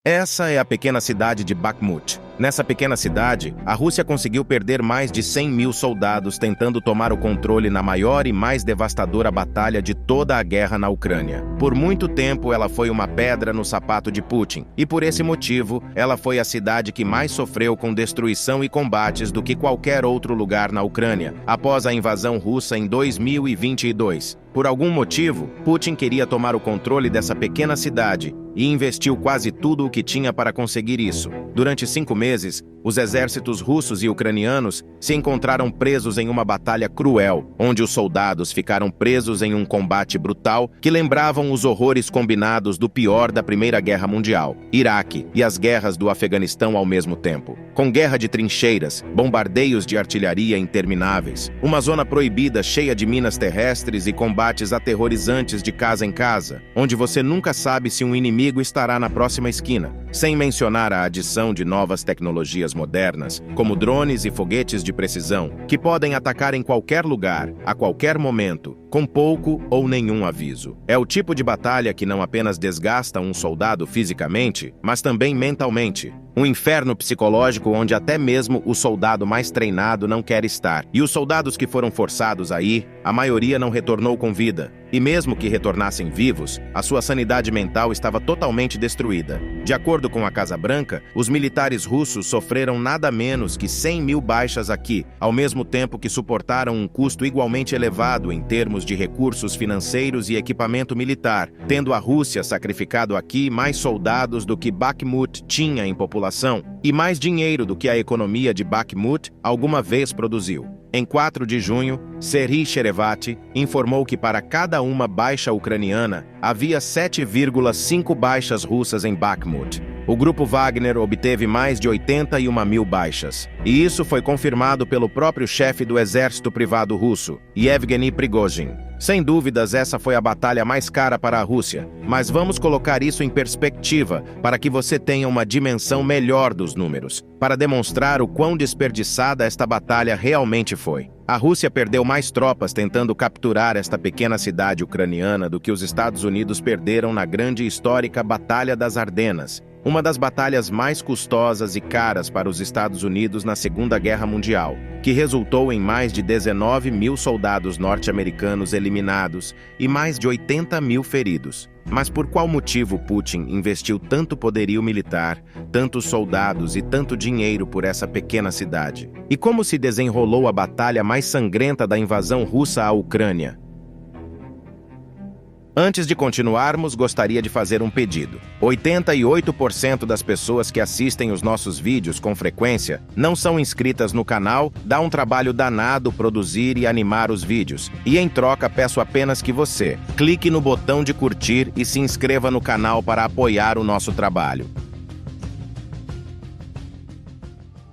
Essa é a pequena cidade de Bakhmut. Nessa pequena cidade, a Rússia conseguiu perder mais de 100 mil soldados tentando tomar o controle na maior e mais devastadora batalha de toda a guerra na Ucrânia. Por muito tempo, ela foi uma pedra no sapato de Putin, e por esse motivo, ela foi a cidade que mais sofreu com destruição e combates do que qualquer outro lugar na Ucrânia, após a invasão russa em 2022. Por algum motivo, Putin queria tomar o controle dessa pequena cidade e investiu quase tudo o que tinha para conseguir isso. Durante 5 meses, os exércitos russos e ucranianos se encontraram presos em uma batalha cruel, onde os soldados ficaram presos em um combate brutal que lembravam os horrores combinados do pior da Primeira Guerra Mundial, Iraque e as guerras do Afeganistão ao mesmo tempo. Com guerra de trincheiras, bombardeios de artilharia intermináveis, uma zona proibida cheia de minas terrestres e combates aterrorizantes de casa em casa, onde você nunca sabe se um inimigo estará na próxima esquina, sem mencionar a adição de novas tecnologias modernas, como drones e foguetes de precisão, que podem atacar em qualquer lugar, a qualquer momento, com pouco ou nenhum aviso. É o tipo de batalha que não apenas desgasta um soldado fisicamente, mas também mentalmente. Um inferno psicológico onde até mesmo o soldado mais treinado não quer estar. E os soldados que foram forçados a ir, a maioria não retornou com vida. E mesmo que retornassem vivos, a sua sanidade mental estava totalmente destruída. De acordo com a Casa Branca, os militares russos sofreram nada menos que 100 mil baixas aqui, ao mesmo tempo que suportaram um custo igualmente elevado em termos de recursos financeiros e equipamento militar, tendo a Rússia sacrificado aqui mais soldados do que Bakhmut tinha em população e mais dinheiro do que a economia de Bakhmut alguma vez produziu. Em 4 de junho, Serhiy Sherevati informou que para cada uma baixa ucraniana, havia 7,5 baixas russas em Bakhmut. O grupo Wagner obteve mais de 81 mil baixas. E isso foi confirmado pelo próprio chefe do exército privado russo, Yevgeny Prigozhin. Sem dúvidas, essa foi a batalha mais cara para a Rússia, mas vamos colocar isso em perspectiva para que você tenha uma dimensão melhor dos números, para demonstrar o quão desperdiçada esta batalha realmente foi. A Rússia perdeu mais tropas tentando capturar esta pequena cidade ucraniana do que os Estados Unidos perderam na grande e histórica Batalha das Ardenas, uma das batalhas mais custosas e caras para os Estados Unidos na Segunda Guerra Mundial, que resultou em mais de 19 mil soldados norte-americanos eliminados e mais de 80 mil feridos. Mas por qual motivo Putin investiu tanto poderio militar, tantos soldados e tanto dinheiro por essa pequena cidade? E como se desenrolou a batalha mais sangrenta da invasão russa à Ucrânia? Antes de continuarmos, gostaria de fazer um pedido. 88% das pessoas que assistem os nossos vídeos com frequência não são inscritas no canal, dá um trabalho danado produzir e animar os vídeos. E em troca, peço apenas que você clique no botão de curtir e se inscreva no canal para apoiar o nosso trabalho.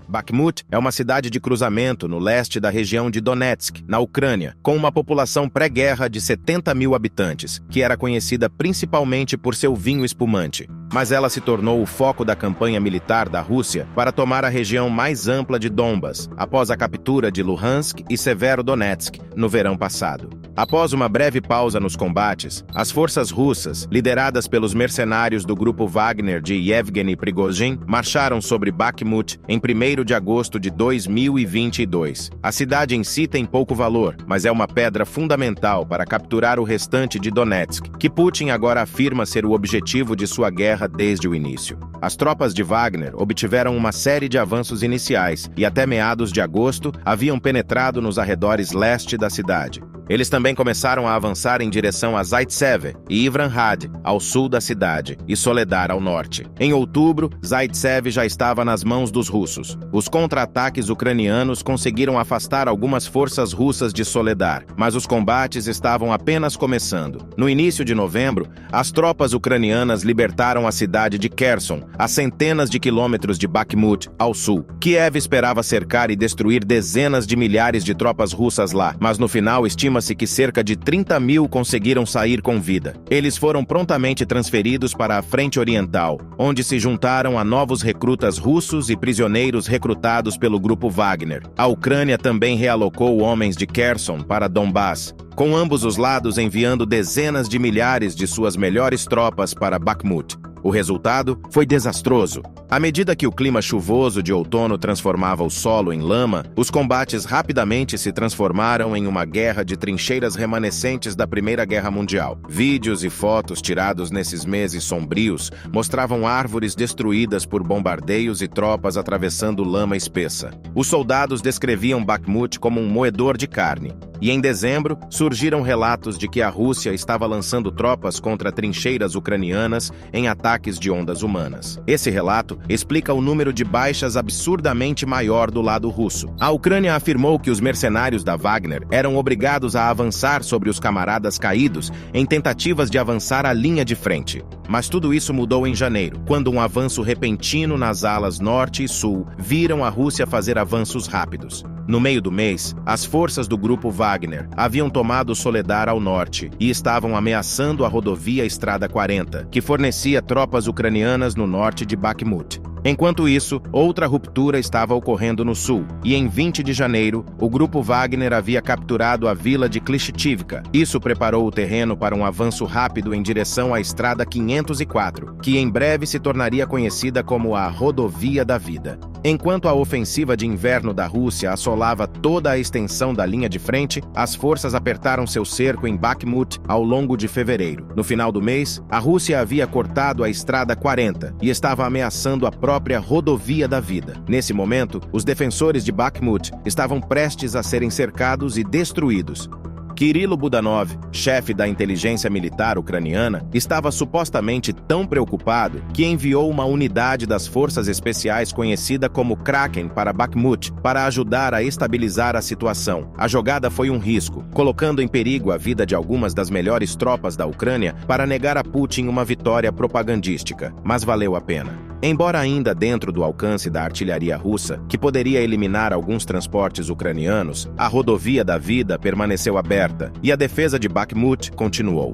Bakhmut é uma cidade de cruzamento no leste da região de Donetsk, na Ucrânia, com uma população pré-guerra de 70 mil habitantes, que era conhecida principalmente por seu vinho espumante. Mas ela se tornou o foco da campanha militar da Rússia para tomar a região mais ampla de Donbas, após a captura de Luhansk e Severodonetsk no verão passado. Após uma breve pausa nos combates, as forças russas, lideradas pelos mercenários do grupo Wagner de Yevgeny Prigozhin, marcharam sobre Bakhmut em 1º de agosto de 2022. A cidade em si tem pouco valor, mas é uma pedra fundamental para capturar o restante de Donetsk, que Putin agora afirma ser o objetivo de sua guerra desde o início. As tropas de Wagner obtiveram uma série de avanços iniciais e até meados de agosto haviam penetrado nos arredores leste da cidade. Eles também começaram a avançar em direção a Zaitsev e Ivranhad, ao sul da cidade, e Soledar, ao norte. Em outubro, Zaitsev já estava nas mãos dos russos. Os contra-ataques ucranianos conseguiram afastar algumas forças russas de Soledar, mas os combates estavam apenas começando. No início de novembro, as tropas ucranianas libertaram a cidade de Kherson, a centenas de quilômetros de Bakhmut, ao sul. Kiev esperava cercar e destruir dezenas de milhares de tropas russas lá, mas no final estima-se que cerca de 30 mil conseguiram sair com vida. Eles foram prontamente transferidos para a frente oriental, onde se juntaram a novos recrutas russos e prisioneiros recrutados pelo grupo Wagner. A Ucrânia também realocou homens de Kherson para Donbas, com ambos os lados enviando dezenas de milhares de suas melhores tropas para Bakhmut. O resultado foi desastroso. À medida que o clima chuvoso de outono transformava o solo em lama, os combates rapidamente se transformaram em uma guerra de trincheiras remanescentes da Primeira Guerra Mundial. Vídeos e fotos tirados nesses meses sombrios mostravam árvores destruídas por bombardeios e tropas atravessando lama espessa. Os soldados descreviam Bakhmut como um moedor de carne. E em dezembro, surgiram relatos de que a Rússia estava lançando tropas contra trincheiras ucranianas em ataques de ondas humanas. Esse relato explica o número de baixas absurdamente maior do lado russo. A Ucrânia afirmou que os mercenários da Wagner eram obrigados a avançar sobre os camaradas caídos em tentativas de avançar a linha de frente. Mas tudo isso mudou em janeiro, quando um avanço repentino nas alas norte e sul viram a Rússia fazer avanços rápidos. No meio do mês, as forças do grupo Wagner haviam tomado Soledar ao norte e estavam ameaçando a rodovia Estrada 40, que fornecia tropas ucranianas no norte de Bakhmut. Enquanto isso, outra ruptura estava ocorrendo no sul, e em 20 de janeiro, o grupo Wagner havia capturado a vila de Klishchivka. Isso preparou o terreno para um avanço rápido em direção à Estrada 504, que em breve se tornaria conhecida como a Rodovia da Vida. Enquanto a ofensiva de inverno da Rússia assolava toda a extensão da linha de frente, as forças apertaram seu cerco em Bakhmut ao longo de fevereiro. No final do mês, a Rússia havia cortado a Estrada 40 e estava ameaçando a própria Rodovia da Vida. Nesse momento, os defensores de Bakhmut estavam prestes a serem cercados e destruídos. Kirilo Budanov, chefe da inteligência militar ucraniana, estava supostamente tão preocupado que enviou uma unidade das forças especiais conhecida como Kraken para Bakhmut para ajudar a estabilizar a situação. A jogada foi um risco, colocando em perigo a vida de algumas das melhores tropas da Ucrânia para negar a Putin uma vitória propagandística, mas valeu a pena. Embora ainda dentro do alcance da artilharia russa, que poderia eliminar alguns transportes ucranianos, a Rodovia da Vida permaneceu aberta e a defesa de Bakhmut continuou.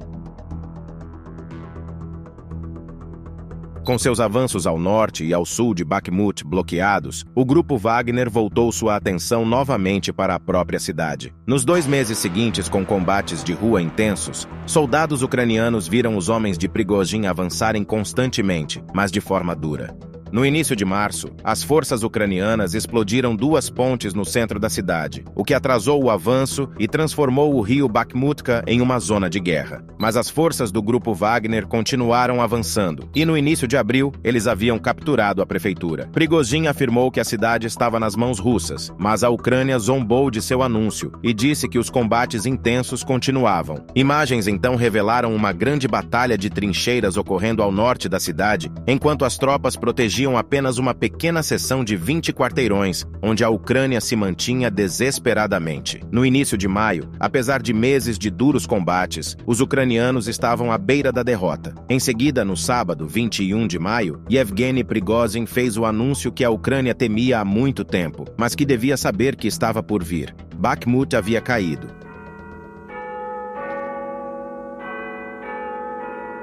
Com seus avanços ao norte e ao sul de Bakhmut bloqueados, o grupo Wagner voltou sua atenção novamente para a própria cidade. Nos 2 meses seguintes, com combates de rua intensos, soldados ucranianos viram os homens de Prigozhin avançarem constantemente, mas de forma dura. No início de março, as forças ucranianas explodiram 2 pontes no centro da cidade, o que atrasou o avanço e transformou o rio Bakhmutka em uma zona de guerra. Mas as forças do grupo Wagner continuaram avançando, e no início de abril, eles haviam capturado a prefeitura. Prigozhin afirmou que a cidade estava nas mãos russas, mas a Ucrânia zombou de seu anúncio e disse que os combates intensos continuavam. Imagens então revelaram uma grande batalha de trincheiras ocorrendo ao norte da cidade, enquanto as tropas protegiam apenas uma pequena seção de 20 quarteirões, onde a Ucrânia se mantinha desesperadamente. No início de maio, apesar de meses de duros combates, os ucranianos estavam à beira da derrota. Em seguida, no sábado, 21 de maio, Yevgeny Prigozhin fez o anúncio que a Ucrânia temia há muito tempo, mas que devia saber que estava por vir. Bakhmut havia caído.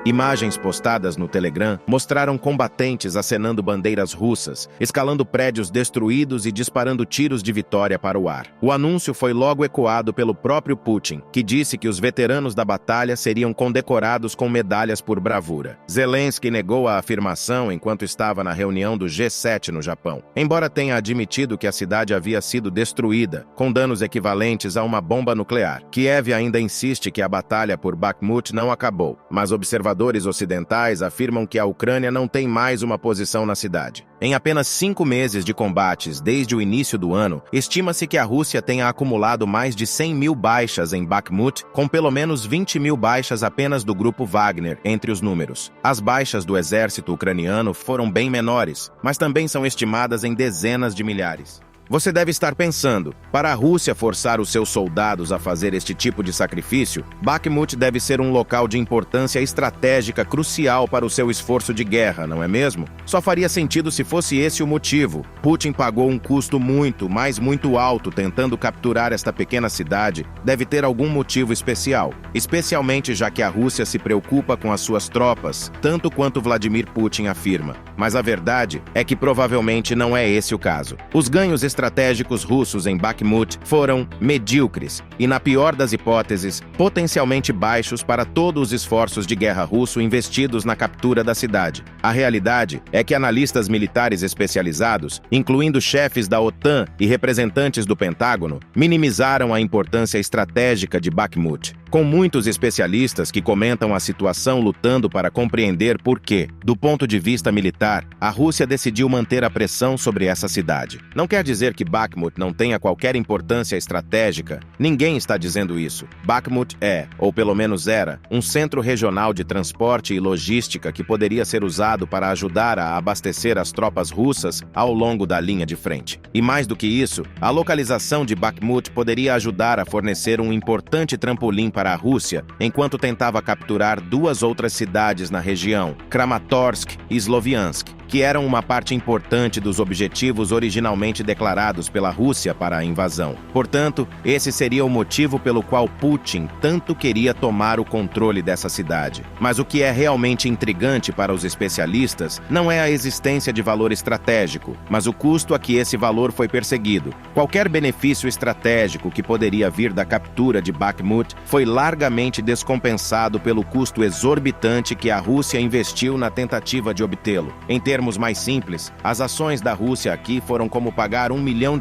Imagens postadas no Telegram mostraram combatentes acenando bandeiras russas, escalando prédios destruídos e disparando tiros de vitória para o ar. O anúncio foi logo ecoado pelo próprio Putin, que disse que os veteranos da batalha seriam condecorados com medalhas por bravura. Zelensky negou a afirmação enquanto estava na reunião do G7 no Japão. Embora tenha admitido que a cidade havia sido destruída, com danos equivalentes a uma bomba nuclear, Kiev ainda insiste que a batalha por Bakhmut não acabou, mas observadores ocidentais afirmam que a Ucrânia não tem mais uma posição na cidade. Em apenas 5 meses de combates desde o início do ano, estima-se que a Rússia tenha acumulado mais de 100.000 baixas em Bakhmut, com pelo menos 20.000 baixas apenas do grupo Wagner entre os números. As baixas do exército ucraniano foram bem menores, mas também são estimadas em dezenas de milhares. Você deve estar pensando, para a Rússia forçar os seus soldados a fazer este tipo de sacrifício, Bakhmut deve ser um local de importância estratégica crucial para o seu esforço de guerra, não é mesmo? Só faria sentido se fosse esse o motivo. Putin pagou um custo muito alto tentando capturar esta pequena cidade. Deve ter algum motivo especial, especialmente já que a Rússia se preocupa com as suas tropas, tanto quanto Vladimir Putin afirma. Mas a verdade é que provavelmente não é esse o caso. Os ganhos estratégicos estratégicos russos em Bakhmut foram medíocres e, na pior das hipóteses, potencialmente baixos para todos os esforços de guerra russo investidos na captura da cidade. A realidade é que analistas militares especializados, incluindo chefes da OTAN e representantes do Pentágono, minimizaram a importância estratégica de Bakhmut, com muitos especialistas que comentam a situação lutando para compreender por que, do ponto de vista militar, a Rússia decidiu manter a pressão sobre essa cidade. Não quer dizer que Bakhmut não tenha qualquer importância estratégica. Ninguém está dizendo isso. Bakhmut é, ou pelo menos era, um centro regional de transporte e logística que poderia ser usado para ajudar a abastecer as tropas russas ao longo da linha de frente. E mais do que isso, a localização de Bakhmut poderia ajudar a fornecer um importante trampolim para a Rússia, enquanto tentava capturar duas outras cidades na região, Kramatorsk e Sloviansk, que eram uma parte importante dos objetivos originalmente declarados pela Rússia para a invasão. Portanto, esse seria o motivo pelo qual Putin tanto queria tomar o controle dessa cidade. Mas o que é realmente intrigante para os especialistas não é a existência de valor estratégico, mas o custo a que esse valor foi perseguido. Qualquer benefício estratégico que poderia vir da captura de Bakhmut foi largamente descompensado pelo custo exorbitante que a Rússia investiu na tentativa de obtê-lo. Em termos mais simples, as ações da Rússia aqui foram como pagar $1 milhão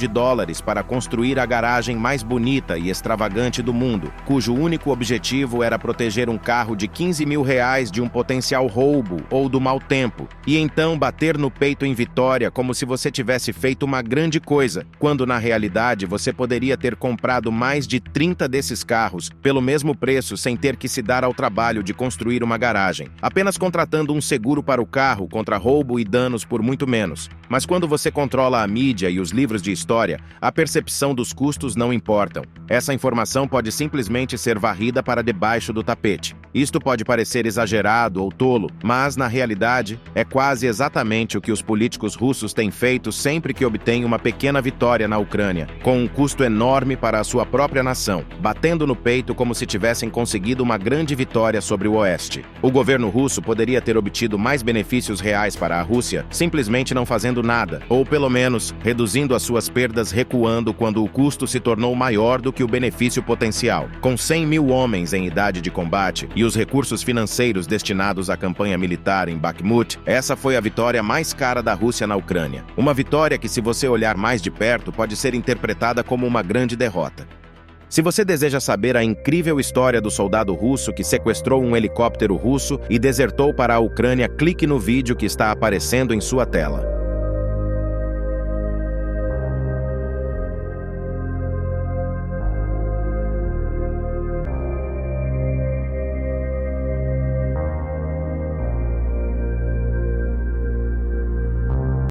para construir a garagem mais bonita e extravagante do mundo, cujo único objetivo era proteger um carro de R$15 mil de um potencial roubo ou do mau tempo, e então bater no peito em vitória como se você tivesse feito uma grande coisa, quando na realidade você poderia ter comprado mais de 30 desses carros pelo mesmo preço sem ter que se dar ao trabalho de construir uma garagem, apenas contratando um seguro para o carro contra roubo e danos por muito menos. Mas quando você controla a mídia e os livros de história, a percepção dos custos não importam. Essa informação pode simplesmente ser varrida para debaixo do tapete. Isto pode parecer exagerado ou tolo, mas, na realidade, é quase exatamente o que os políticos russos têm feito sempre que obtêm uma pequena vitória na Ucrânia, com um custo enorme para a sua própria nação, batendo no peito como se tivessem conseguido uma grande vitória sobre o Oeste. O governo russo poderia ter obtido mais benefícios reais para a Rússia simplesmente não fazendo nada, ou pelo menos reduzindo as suas perdas recuando quando o custo se tornou maior do que o benefício potencial. Com 100 mil homens em idade de combate e os recursos financeiros destinados à campanha militar em Bakhmut, essa foi a vitória mais cara da Rússia na Ucrânia. Uma vitória que, se você olhar mais de perto, pode ser interpretada como uma grande derrota. Se você deseja saber a incrível história do soldado russo que sequestrou um helicóptero russo e desertou para a Ucrânia, clique no vídeo que está aparecendo em sua tela.